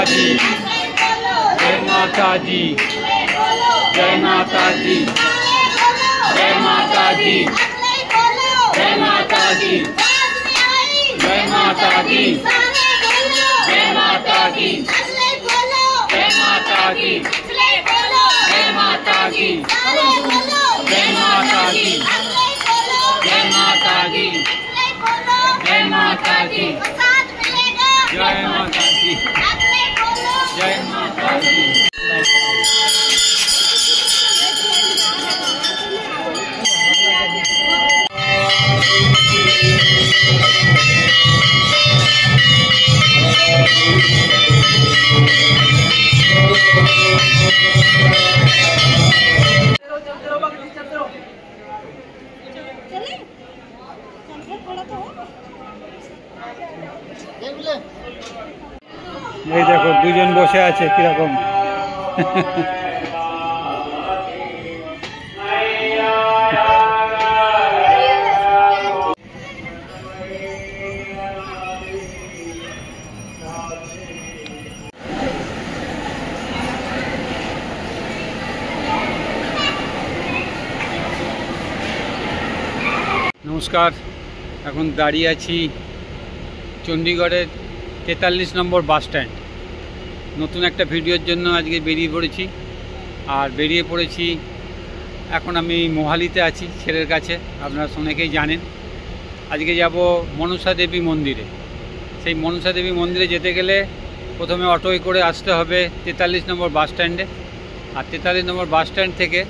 दी, जय माता दी, जय माता दी, जय माता दी, जय माता दी, जय माता दी, जय माता दी, जय माता दी, जय माता दी, जय माता दी, जय माता दी, जय माता दी, जय माता दी, जय माता दी। এই দেখো দুজন বসে আছে কিরকম। নমস্কার, এখন দাঁড়িয়ে আছি চণ্ডীগড়ের 43 নম্বর বাস স্ট্যান্ড। নতুন একটা ভিডিওর জন্য আজকে বেরিয়ে পড়েছি। আর বেরিয়ে পড়েছি এখন আমি মোহালিতে আছি ছেলের কাছে, আপনারা অনেকেই জানেন। আজকে যাব মনসা দেবী মন্দিরে। সেই মনসা দেবী মন্দিরে যেতে গেলে প্রথমে অটোয় করে আসতে হবে 43 নম্বর বাস স্ট্যান্ডে। আর 43 নম্বর বাস স্ট্যান্ড থেকে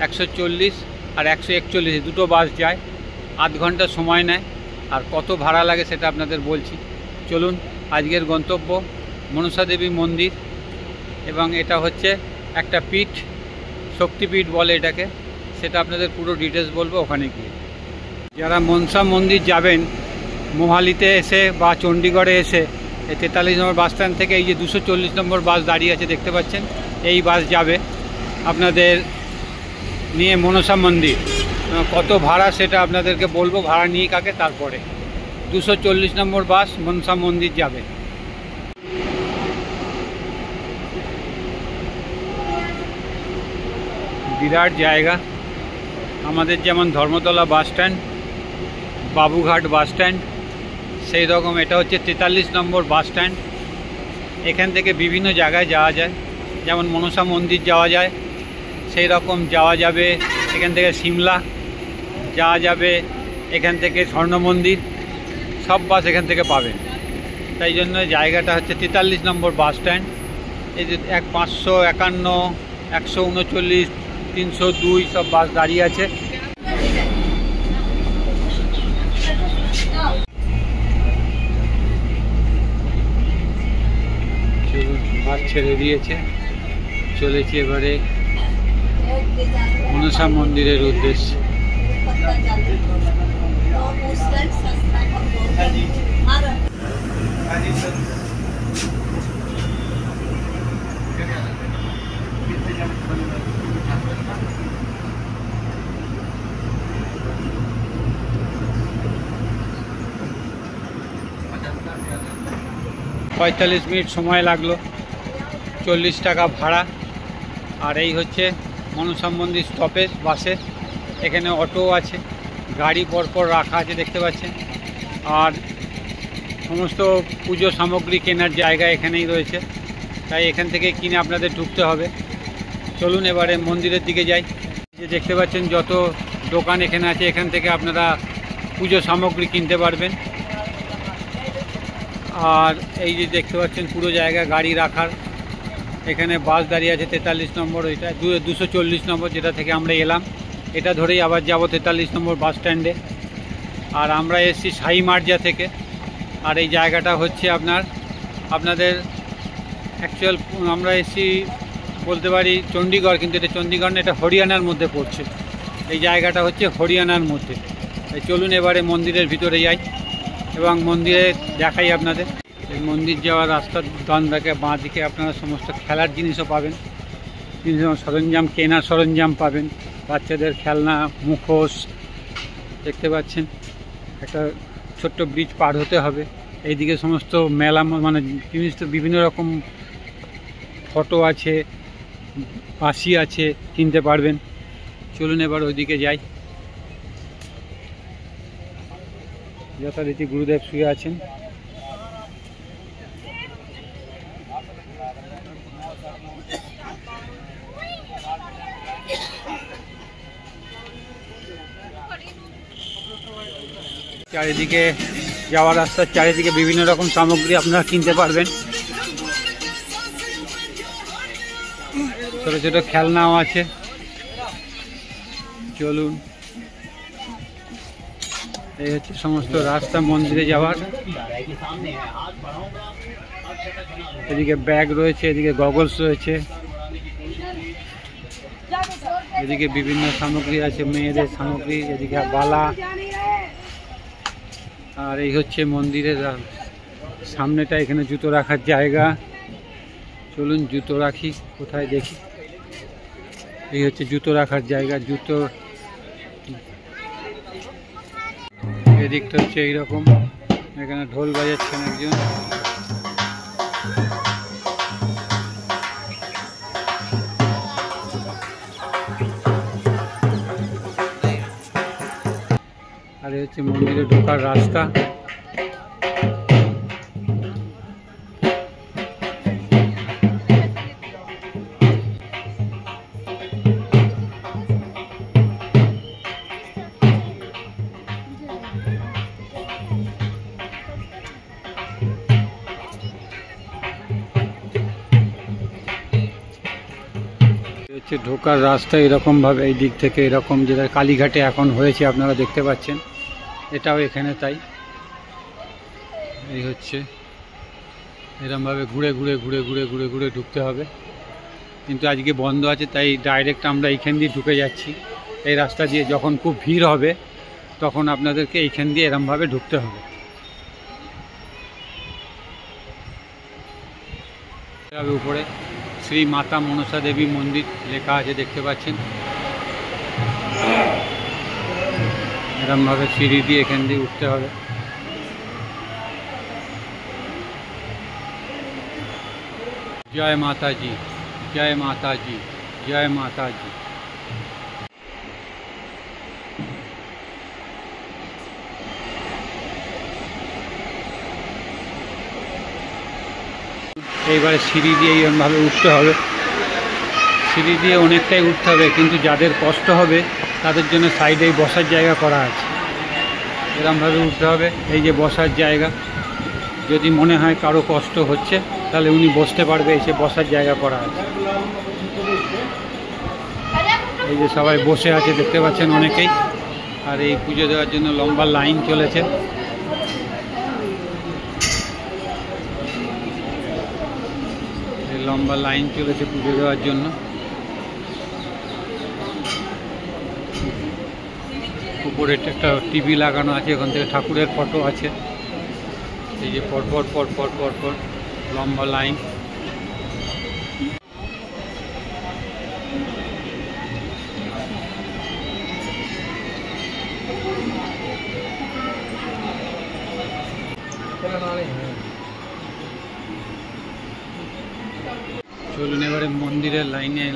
140 আর 141 দুটো বাস যায়, আধ ঘন্টা সময় নেয়। আর কত ভাড়া লাগে সেটা আপনাদের বলছি। চলুন, আজকের গন্তব্য মনসা দেবী মন্দির, এবং এটা হচ্ছে একটা পীঠ, শক্তিপীঠ বলে এটাকে। সেটা আপনাদের পুরো ডিটেলস বলবো ওখানে গিয়ে। যারা মনসা মন্দির যাবেন মোহালিতে এসে বা চণ্ডীগড়ে এসে এই 43 নম্বর বাস স্ট্যান্ড থেকে এই যে 240 নম্বর বাস দাঁড়িয়ে আছে দেখতে পাচ্ছেন, এই বাস যাবে আপনাদের নিয়ে মনসা মন্দির। কত ভাড়া সেটা আপনাদেরকে বলবো, ভাড়া নিয়ে কাকে, তারপরে 240 নম্বর বাস মনসা মন্দির যাবে। বিরাট জায়গা, আমাদের যেমন Dharmatala bus stand, Babughat bus stand, সেই রকম এটা হচ্ছে 43 নম্বর বাস স্ট্যান্ড। এখান থেকে বিভিন্ন জায়গায় যাওয়া যায়, যেমন মনসা মন্দির যাওয়া যায়, সেই রকম যাওয়া যাবে এখান থেকে সিমলা যাওয়া যাবে, এখান থেকে স্বর্ণ মন্দির, সব বাস এখান থেকে পাবেন। তাই জন্য জায়গাটা হচ্ছে 43 নম্বর বাস স্ট্যান্ড। এই যে 551, 139, 302 সব বাস দাঁড়িয়ে আছে। বাস ছেড়ে দিয়েছে, চলেছি এবারে মনসা মন্দিরের উদ্দেশ্যে। 45 মিনিট সময় লাগলো, 40 টাকা ভাড়া। আর এই হচ্ছে মনসা মন্দির স্টপেজ বাসের। এখানে অটো আছে, গাড়ি পরপর রাখা আছে দেখতে পাচ্ছেন। আর সমস্ত পুজো সামগ্রী কেনার জায়গা এখানেই রয়েছে, তাই এখান থেকে কিনে আপনাদের ঢুকতে হবে। চলুন এবারে মন্দিরের দিকে যাই। যে দেখতে পাচ্ছেন যত দোকান এখানে আছে, এখান থেকে আপনারা পুজো সামগ্রী কিনতে পারবেন। আর এই যে দেখতে পাচ্ছেন পুরো জায়গা গাড়ি রাখার। এখানে বাস দাঁড়িয়ে আছে 43 নম্বর, এটা 240 নম্বর যেটা থেকে আমরা এলাম, এটা ধরেই আবার যাব 43 নম্বর বাস স্ট্যান্ডে। আর আমরা এসেছি সাই মার্জা থেকে। আর এই জায়গাটা হচ্ছে আপনাদের অ্যাকচুয়াল আমরা এসেছি বলতে পারি চণ্ডীগড়, কিন্তু এটা চণ্ডীগড় না, এটা হরিয়ানার মধ্যে পড়ছে। এই জায়গাটা হচ্ছে হরিয়ানার মধ্যে। তাই চলুন এবারে মন্দিরের ভিতরে যাই এবং মন্দিরে দেখাই আপনাদের। এই মন্দির যাওয়ার রাস্তার ডান দিকে বাঁ দিকে আপনারা সমস্ত খেলার জিনিসও পাবেন, সরঞ্জাম, কেনার সরঞ্জাম পাবেন, বাচ্চাদের খেলনা, মুখোশ। দেখতে পাচ্ছেন একটা ছোট্ট ব্রিজ পার হতে হবে, এইদিকে সমস্ত মেলা মানে জিনিস তো বিভিন্ন রকম ফটো আছে, বাঁশি আছে, কিনতে পারবেন। চলুন এবার ওইদিকে যাই। যথারীতি গুরুদেব শুয়ে আছেন। চারিদিকে যাওয়ার রাস্তার চারিদিকে বিভিন্ন রকম সামগ্রী আপনারা কিনতে পারবেন। ছোট ছোট খেলনাও আছে। চলুন, এই হচ্ছে সমস্ত রাস্তা মন্দিরে যাওয়ার। এদিকে ব্যাগ রয়েছে, এদিকে গগলস রয়েছে, এদিকে বিভিন্ন সামগ্রী আছে, মেয়েদের সামগ্রী, এদিকে বালা। আর এই হচ্ছে মন্দিরের সামনেটা, এখানে জুতো রাখার জায়গা। চলুন জুতো রাখি, কোথায় দেখি। এই হচ্ছে জুতো রাখার জায়গা। জুতো এদিকটা হচ্ছে এইরকম, এখানে ঢোল বাজাচ্ছেন একজন। আর এই হচ্ছে মন্দিরে ঢোকার রাস্তা। হচ্ছে ঢোকার রাস্তা এরকম ভাবে, এই দিক থেকে এরকম, যেটা কালীঘাটে এখন হয়েছে আপনারা দেখতে পাচ্ছেন, এটাও এখানে তাই। এই হচ্ছে এরকম ভাবে ঘুরে ঘুরে ঘুরে ঘুরে ঘুরে ঘুরে ঢুকতে হবে, কিন্তু আজকে বন্ধ আছে তাই ডাইরেক্ট আমরা এইখান দিয়ে ঢুকে যাচ্ছি। এই রাস্তা দিয়ে যখন খুব ভিড় হবে তখন আপনাদেরকে এইখান দিয়ে এরকম ভাবে ঢুকতে হবে। উপরে শ্রী মাতা মনসা দেবী মন্দির লেখা আছে, দেখতে পাচ্ছেন। এরকমভাবে সিঁড়ি দিয়ে এখান দিয়ে উঠতে হবে। জয় মাতাজি, জয় মাতাজি, জয় মাতাজি। এইবারে সিঁড়ি দিয়ে এইরকমভাবে উঠতে হবে। সিঁড়ি দিয়ে অনেকটাই উঠতে হবে, কিন্তু যাদের কষ্ট হবে তাদের জন্য সাইডেই বসার জায়গা করা আছে। এরকমভাবে উঠতে হবে। এই যে বসার জায়গা, যদি মনে হয় কারো কষ্ট হচ্ছে তাহলে উনি বসতে পারবে, এসে বসার জায়গা করা আছে। এই যে সবাই বসে আছে দেখতে পাচ্ছেন অনেকেই। আর এই পুজো দেওয়ার জন্য লম্বা লাইন চলেছে। লম্বা লাইন চলেছে পুজো দেওয়ার জন্য। উপরে একটা টিভি লাগানো আছে, ওখান থেকে ঠাকুরের ফটো আছে। এই যে পরপর পরপর পরপর লম্বা লাইন। চলুন এবারে মন্দিরের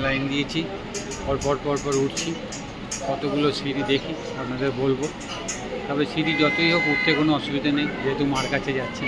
লাইন দিয়েছি, পরপর পরপর উঠছি। কতগুলো সিঁড়ি দেখি আপনাদের বলবো। তবে সিঁড়ি যতই হোক উঠতে কোনো অসুবিধা নেই, যেহেতু মার কাছে যাচ্ছি।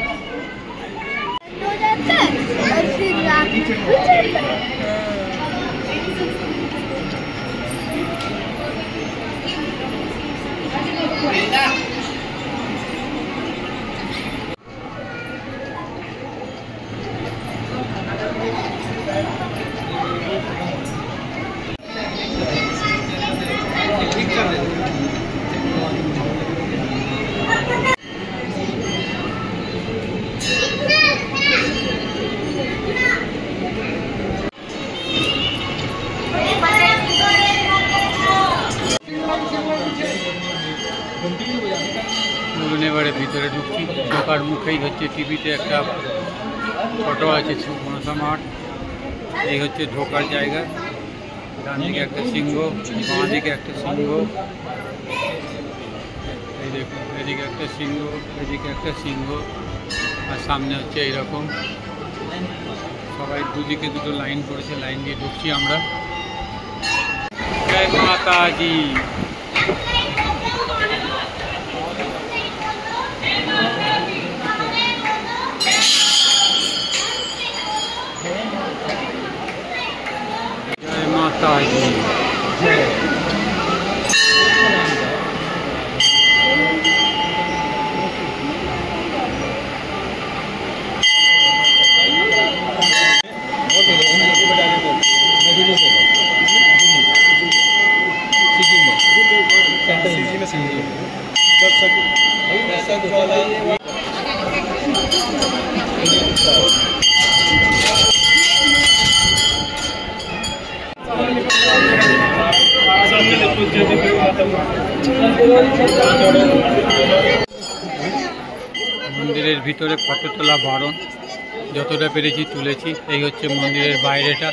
চলুন এবারে ভিতরে ঢুকছি। ঢোকার মুখেই হচ্ছে টিভিতে একটা ফটো আছে মনসা মার। এই হচ্ছে ঢোকার জায়গা। ডান দিকে একটা সিংহ, বাঁ দিকে একটা সিংহ, এই দেখুন এদিকে একটা সিংহ, এদিকে একটা সিংহ। আর সামনে হচ্ছে এইরকম সবাই দুদিকে দুটো লাইন পড়েছে, লাইন দিয়ে ঢুকছি আমরা। জয় মাতাজি। জয় মাতাজি। মন্দিরের ভিতরে ফটো তোলা বারণ, যতটা পেরেছি তুলেছি। এই হচ্ছে মন্দিরের বাইরেটা।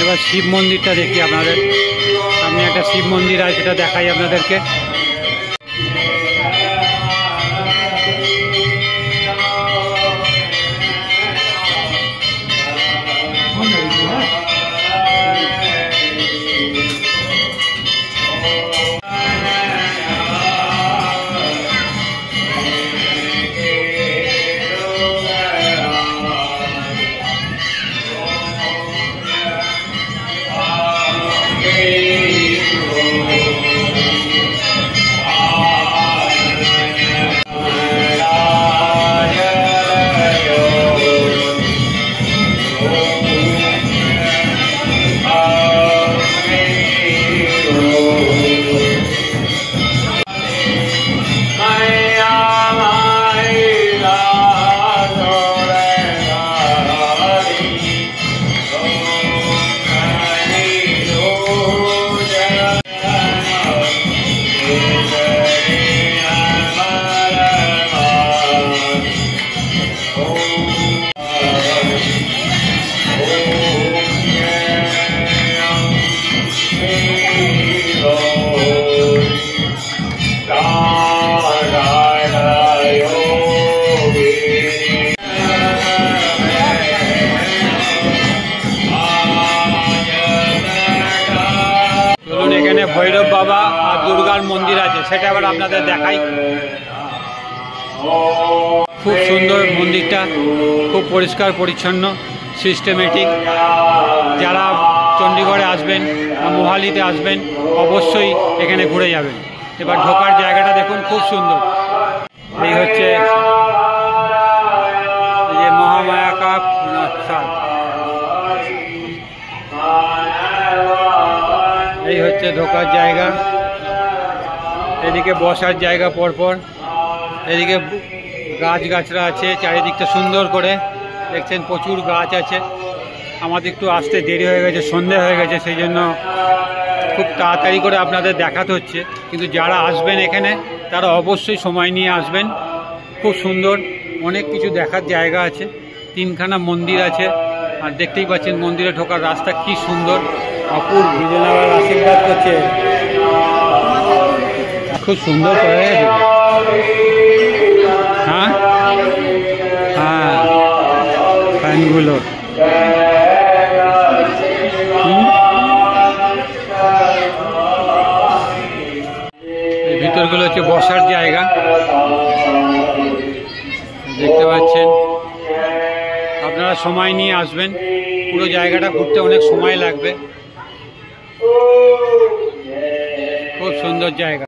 এবার শিব মন্দিরটা দেখি আপনাদের সামনে। একটা শিব মন্দির আছে, সেটা দেখাই আপনাদেরকে। ভৈরব বাবা আর দুর্গার মন্দির আছে, সেটা আবার আপনাদের দেখাই। খুব সুন্দর মন্দিরটা, খুব পরিষ্কার পরিচ্ছন্ন, সিস্টেমেটিক। যারা চণ্ডীগড়ে আসবেন বা মোহালিতে আসবেন অবশ্যই এখানে ঘুরে যাবেন। এবার ঢোকার জায়গাটা দেখুন, খুব সুন্দর। এই হচ্ছে এই হচ্ছে ঢোকার জায়গা, এদিকে বসার জায়গা পরপর, এদিকে গাছগাছরা আছে চারিদিকটা সুন্দর করে দেখছেন, প্রচুর গাছ আছে। আমাদের একটু আসতে দেরি হয়ে গেছে, সন্ধে হয়ে গেছে, সেই জন্য খুব তাড়াতাড়ি করে আপনাদের দেখাতে হচ্ছে। কিন্তু যারা আসবেন এখানে তারা অবশ্যই সময় নিয়ে আসবেন। খুব সুন্দর, অনেক কিছু দেখার জায়গা আছে, 3খানা মন্দির আছে। আর দেখতেই পাচ্ছেন মন্দিরে ঢোকার রাস্তা কি সুন্দর, অপূর্ব। বিজয়নগর আশীর্বাদ করছে, খুব সুন্দর করে গেছে। হ্যাঁ হ্যাঁ, ফ্যানগুলো ভিতরগুলো হচ্ছে বসার জায়গা, দেখতে পাচ্ছেন। আপনারা সময় নিয়ে আসবেন, পুরো জায়গাটা ঘুরতে অনেক সময় লাগবে। খুব সুন্দর জায়গা।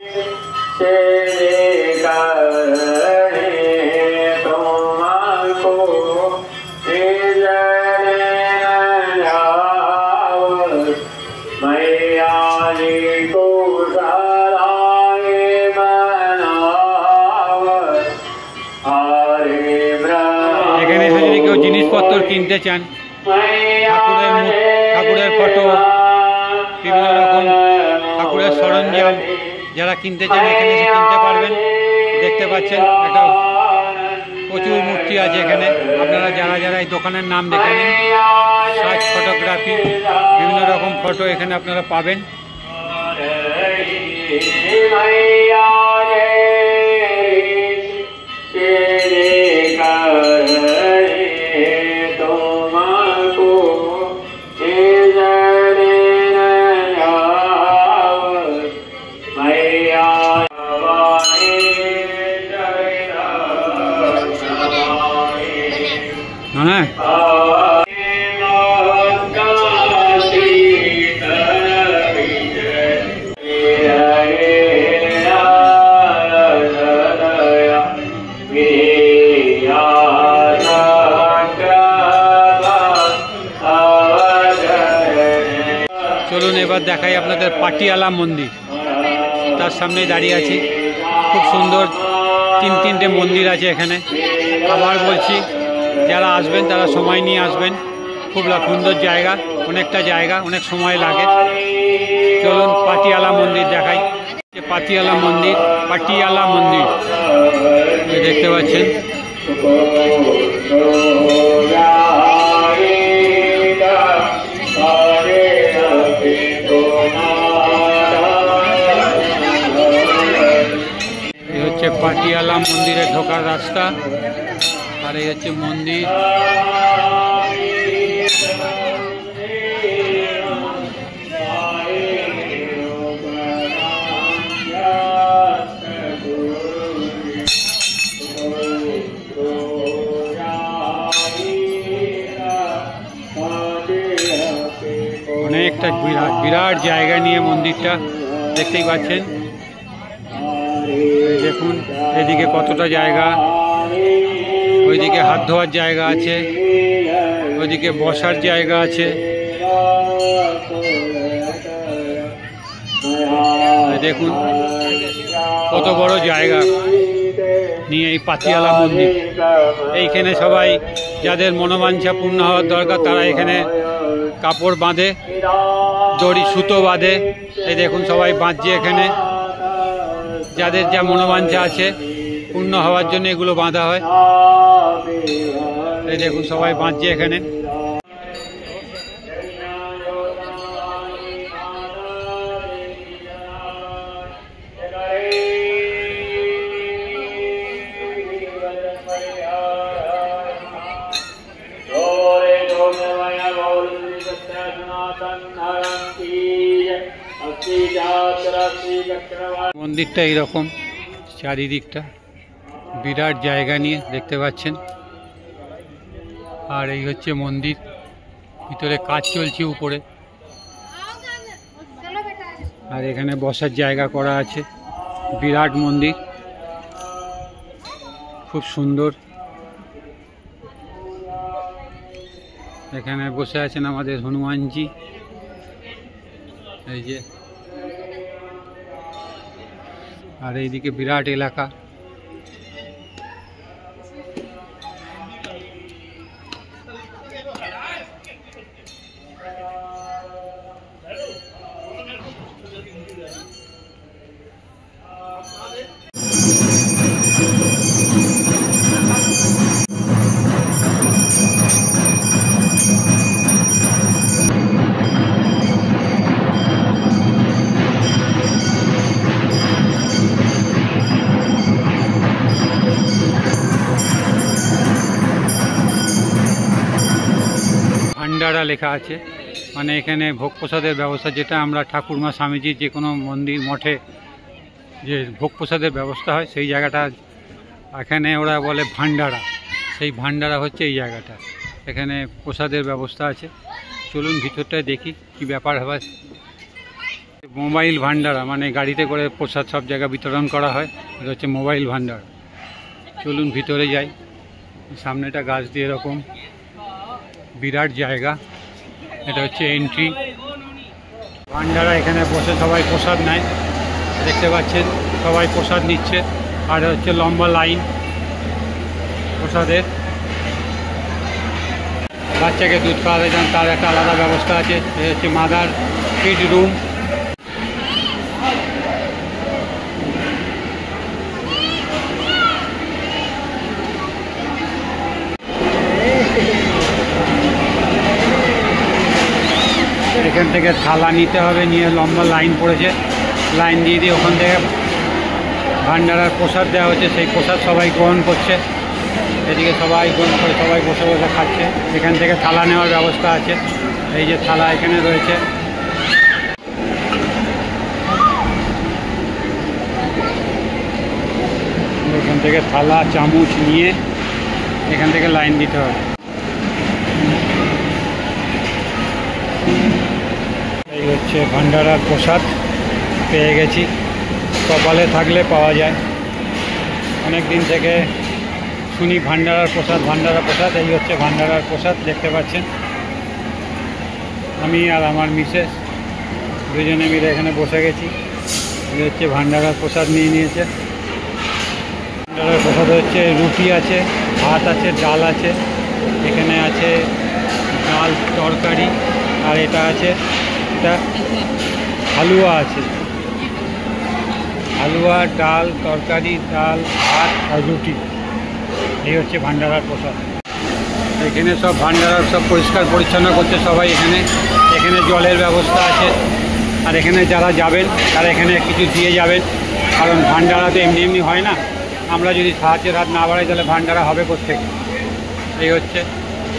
এখানে এসে যদি কেউ জিনিসপত্র কিনতে চান, ঠাকুরের ফটো, বিভিন্ন রকম ঠাকুরের সরঞ্জাম যারা কিনতে চান এখানে এসে কিনতে পারবেন। দেখতে পাচ্ছেন একটা প্রচুর মূর্তি আছে এখানে। আপনারা যারা যারা এই দোকানের নাম দেখে নিন, সার্চ ফটোগ্রাফি, বিভিন্ন রকম ফটো এখানে আপনারা পাবেন। হ্যাঁ, চলুন এবার দেখাই আপনাদের পাটিয়ালা মন্দির। তার সামনে দাঁড়িয়ে আছি, খুব সুন্দর 3টে মন্দির আছে এখানে। আবার বলছি, যারা আসবেন তারা সময় নিয়ে আসবেন। খুব সুন্দর জায়গা, অনেকটা জায়গা, অনেক সময় লাগে। চলুন পাটিয়ালা মন্দির দেখাই। পাটিয়ালা মন্দির, পাটিয়ালা মন্দির দেখতে পাচ্ছেন। এই হচ্ছে পাটিয়ালা মন্দিরে ঢোকার রাস্তা, আর এই হচ্ছে মন্দির। অনেকটা বিরাট জায়গা নিয়ে মন্দিরটা, দেখতেই পাচ্ছেন। দেখুন এদিকে কতটা জায়গা, ওইদিকে হাত ধোয়ার জায়গা আছে, ওইদিকে বসার জায়গা আছে। দেখুন কত বড় জায়গা নিয়ে এই পাটিয়ালা মন্দির। এইখানে সবাই যাদের মনোবাঞ্ছা পূর্ণ হওয়ার দরকার তারা এখানে কাপড় বাঁধে, দড়ি সুতো বাঁধে। এই দেখুন সবাই বাঁধছে এখানে, যাদের যা মনোবাঞ্ছা আছে পূর্ণ হওয়ার জন্য এগুলো বাঁধা হয়। এই দেখুন সবাই বাঁধছে এখানে। মন্দিরটা এইরকম, চারিদিকটা বিরাট জায়গা নিয়ে দেখতে পাচ্ছেন। আর এই হচ্ছে মন্দির, ভিতরে কাজ চলছে উপরে। আর এখানে বসার জায়গা করা আছে, বিরাট মন্দির, খুব সুন্দর। এখানে বসে আছেন আমাদের হনুমানজি, এই যে, আর এইদিকে বিরাট এলাকা। ভান্ডারা লেখা আছে, মানে এখানে ভোগ প্রসাদের ব্যবস্থা, যেটা আমরা ঠাকুরমা স্বামীজির যে কোনো মন্দির মঠে যে ভোগ প্রসাদের ব্যবস্থা হয় সেই জায়গাটা এখানে ওরা বলে ভান্ডারা। সেই ভান্ডারা হচ্ছে এই জায়গাটা, এখানে প্রসাদের ব্যবস্থা আছে। চলুন ভিতরটায় দেখি কি ব্যাপার হবে। মোবাইল ভান্ডারা, মানে গাড়িতে করে প্রসাদ সব জায়গায় বিতরণ করা হয়, এটা হচ্ছে মোবাইল ভান্ডারা। চলুন ভিতরে যাই। সামনেটা গাছ দিয়ে এরকম বিরাট জায়গা, এটা হচ্ছে এন্ট্রি। ভান্ডারা এখানে বসে সবাই প্রসাদ নেয়, দেখতে পাচ্ছেন সবাই প্রসাদ নিচ্ছে, আর হচ্ছে লম্বা লাইন প্রসাদের। বাচ্চাকে দুধ খাওয়াতে যান তার একটা আলাদা ব্যবস্থা আছে, এটা হচ্ছে মাদার ফিড রুম। এখান থেকে থালা নিতে হবে, নিয়ে লম্বা লাইন পড়েছে, লাইন দিয়ে দিয়ে ওখান থেকে ভান্ডারার প্রসাদ দেওয়া হচ্ছে, সেই প্রসাদ সবাই গ্রহণ করছে। এদিকে সবাই গ্রহণ করে সবাই বসে বসে খাচ্ছে। এখান থেকে থালা নেওয়ার ব্যবস্থা আছে, এই যে থালা এখানে রয়েছে। এখান থেকে থালা চামচ নিয়ে এখান থেকে লাইন দিতে হবে। এই হচ্ছে ভান্ডারার প্রসাদ, পেয়ে গেছি। কপালে থাকলে পাওয়া যায়। অনেক দিন থেকে শুনি ভান্ডারার প্রসাদ, ভান্ডারার প্রসাদ। এই হচ্ছে ভান্ডারার প্রসাদ, দেখতে পাচ্ছেন। আমি আর আমার মিসেস দুজনে মিলে এখানে বসে গেছি। এই হচ্ছে ভান্ডারার প্রসাদ নিয়ে নিয়েছে। ভান্ডারার প্রসাদ হচ্ছে রুটি আছে, ভাত আছে, ডাল আছে, এখানে আছে ডাল তরকারি, আর এটা আছে, এটা হালুয়া আছে, হালুয়া, ডাল তরকারি, ডাল ভাত আর রুটি। এই হচ্ছে ভান্ডারার প্রসাদ। এখানে সব ভান্ডারার সব পরিষ্কার পরিচ্ছন্ন করছে সবাই। এখানে এখানে জলের ব্যবস্থা আছে, আর এখানে যারা যাবেন তারা এখানে কিছু দিয়ে যাবেন, কারণ ভান্ডারা তো এমনি এমনি হয় না। আমরা যদি সাহায্যের হাত না বাড়াই তাহলে ভান্ডারা হবে কোত্থেকে। এই হচ্ছে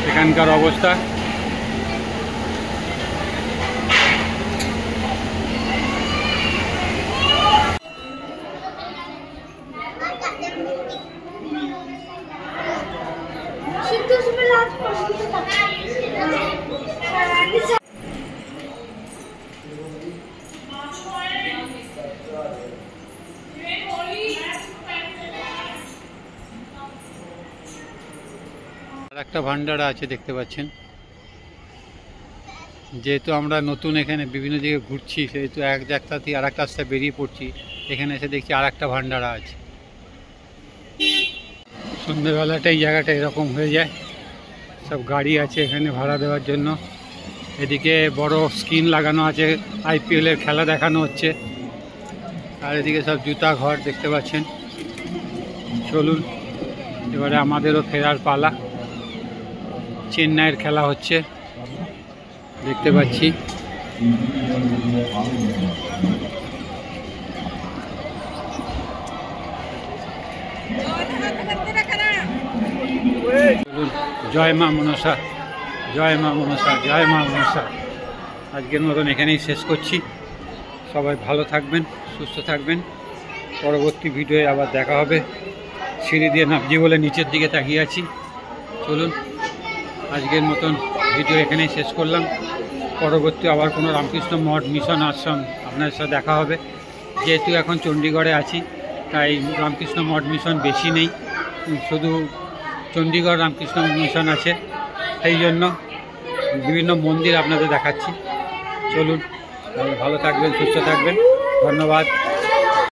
এখানকার অবস্থা। একটা ভান্ডারা আছে, দেখতে পাচ্ছেন। যেহেতু আমরা নতুন এখানে বিভিন্ন জায়গায় ঘুরছি, সেহেতু এক রাস্তা থেকে আর একটা রাস্তায় বেরিয়ে পড়ছি, এখানে এসে দেখছি আর একটা ভান্ডারা আছে। সন্ধ্যেবেলাটা এই জায়গাটা এরকম হয়ে যায়, সব গাড়ি আছে এখানে ভাড়া দেওয়ার জন্য। এদিকে বড় স্ক্রিন লাগানো আছে, IPL-এর খেলা দেখানো হচ্ছে, আর এদিকে সব জুতা ঘর, দেখতে পাচ্ছেন। চলুন এবারে আমাদেরও ফেরার পালা। চেন্নাইয়ের খেলা হচ্ছে, দেখতে পাচ্ছি। জয় মা মনসা, জয় মা মনসা, জয় মা মনসা। আজকের মতন এখানেই শেষ করছি। সবাই ভালো থাকবেন, সুস্থ থাকবেন। পরবর্তী ভিডিওয়ে আবার দেখা হবে। সিঁড়ি দিয়ে নামছি বলে নিচের দিকে তাকিয়ে আছি। চলুন আজকের মতন ভিডিও এখানেই শেষ করলাম। পরবর্তী আবার কোনো রামকৃষ্ণ মঠ মিশন আশ্রম আপনার সাথে দেখা হবে। যেহেতু এখন চণ্ডীগড়ে আছি, তাই রামকৃষ্ণ মঠ মিশন বেশি নেই, শুধু চণ্ডীগড় রামকৃষ্ণ মিশন আছে। সেই জন্য বিভিন্ন মন্দির আপনাদের দেখাচ্ছি। চলুন, ভালো থাকবেন, সুস্থ থাকবেন, ধন্যবাদ।